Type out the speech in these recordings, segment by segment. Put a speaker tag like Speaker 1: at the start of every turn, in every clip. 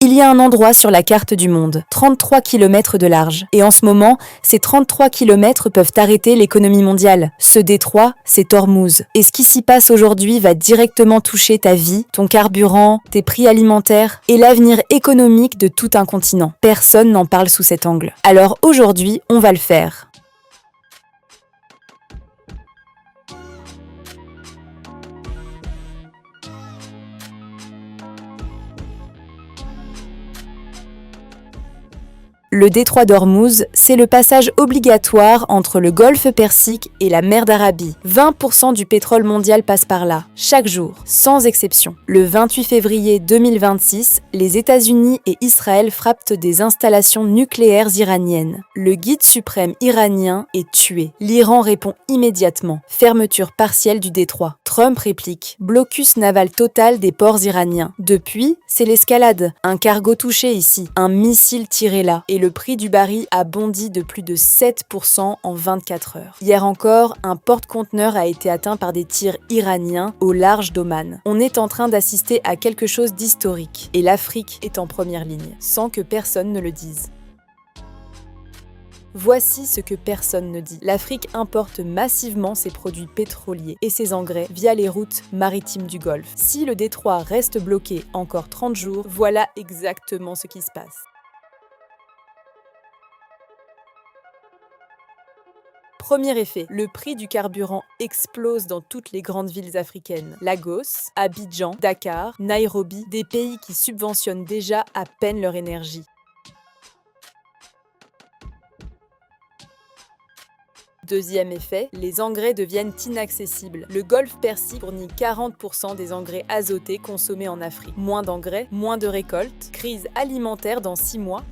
Speaker 1: Il y a un endroit sur la carte du monde, 33 km de large. Et en ce moment, ces 33 km peuvent arrêter l'économie mondiale. Ce détroit, c'est Ormuz. Et ce qui s'y passe aujourd'hui va directement toucher ta vie, ton carburant, tes prix alimentaires et l'avenir économique de tout un continent. Personne n'en parle sous cet angle. Alors aujourd'hui, on va le faire. Le détroit d'Ormuz, c'est le passage obligatoire entre le golfe Persique et la mer d'Arabie. 20% du pétrole mondial passe par là, chaque jour, sans exception. Le 28 février 2026, les États-Unis et Israël frappent des installations nucléaires iraniennes. Le guide suprême iranien est tué. L'Iran répond immédiatement. Fermeture partielle du détroit. Trump réplique. Blocus naval total des ports iraniens. Depuis, c'est l'escalade. Un cargo touché ici, un missile tiré là. Et le prix du baril a bondi de plus de 7% en 24 heures. Hier encore, un porte-conteneur a été atteint par des tirs iraniens au large d'Oman. On est en train d'assister à quelque chose d'historique. Et l'Afrique est en première ligne, sans que personne ne le dise. Voici ce que personne ne dit. L'Afrique importe massivement ses produits pétroliers et ses engrais via les routes maritimes du Golfe. Si le détroit reste bloqué encore 30 jours, voilà exactement ce qui se passe. Premier effet, le prix du carburant explose dans toutes les grandes villes africaines. Lagos, Abidjan, Dakar, Nairobi, des pays qui subventionnent déjà à peine leur énergie. Deuxième effet, les engrais deviennent inaccessibles. Le golfe Persique fournit 40% des engrais azotés consommés en Afrique. Moins d'engrais, moins de récoltes, crise alimentaire dans 6 mois.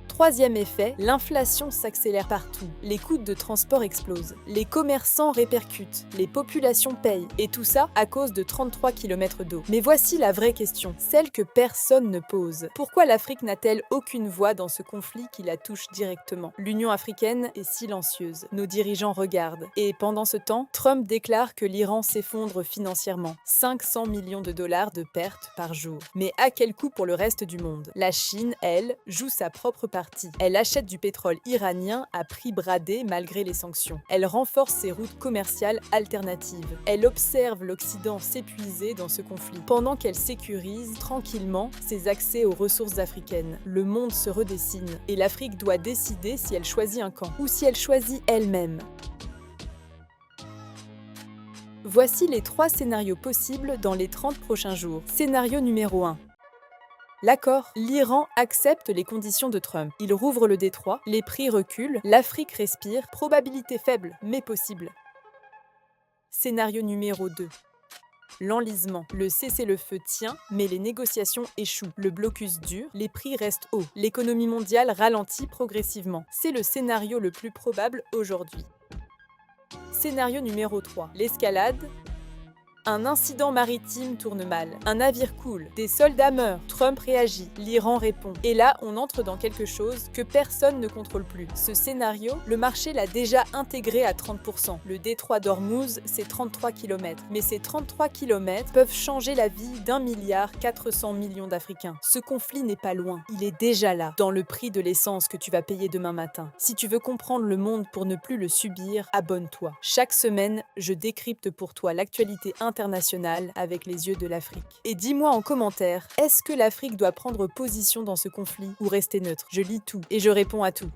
Speaker 1: Troisième effet, l'inflation s'accélère partout. Les coûts de transport explosent. Les commerçants répercutent. Les populations payent. Et tout ça à cause de 33 km d'eau. Mais voici la vraie question, celle que personne ne pose. Pourquoi l'Afrique n'a-t-elle aucune voix dans ce conflit qui la touche directement? L'Union africaine est silencieuse. Nos dirigeants regardent. Et pendant ce temps, Trump déclare que l'Iran s'effondre financièrement. 500 millions de dollars de pertes par jour. Mais à quel coût pour le reste du monde? La Chine, elle, joue sa propre partie. Elle achète du pétrole iranien à prix bradé malgré les sanctions. Elle renforce ses routes commerciales alternatives. Elle observe l'Occident s'épuiser dans ce conflit, pendant qu'elle sécurise tranquillement ses accès aux ressources africaines. Le monde se redessine, et l'Afrique doit décider si elle choisit un camp, ou si elle choisit elle-même. Voici les 3 scénarios possibles dans les 30 prochains jours. Scénario numéro 1. L'accord, l'Iran accepte les conditions de Trump. Il rouvre le détroit, les prix reculent, l'Afrique respire, probabilité faible, mais possible. Scénario numéro 2. L'enlisement. Le cessez-le-feu tient, mais les négociations échouent. Le blocus dure, les prix restent hauts. L'économie mondiale ralentit progressivement. C'est le scénario le plus probable aujourd'hui. Scénario numéro 3. L'escalade. Un incident maritime tourne mal, un navire coule, des soldats meurent, Trump réagit, l'Iran répond. Et là, on entre dans quelque chose que personne ne contrôle plus. Ce scénario, le marché l'a déjà intégré à 30%. Le détroit d'Ormuz, c'est 33 km. Mais ces 33 km peuvent changer la vie d'1,4 milliard d'Africains. Ce conflit n'est pas loin, il est déjà là, dans le prix de l'essence que tu vas payer demain matin. Si tu veux comprendre le monde pour ne plus le subir, abonne-toi. Chaque semaine, je décrypte pour toi l'actualité internationale avec les yeux de l'Afrique. Et dis-moi en commentaire, est-ce que l'Afrique doit prendre position dans ce conflit ou rester neutre? Je lis tout et je réponds à tout.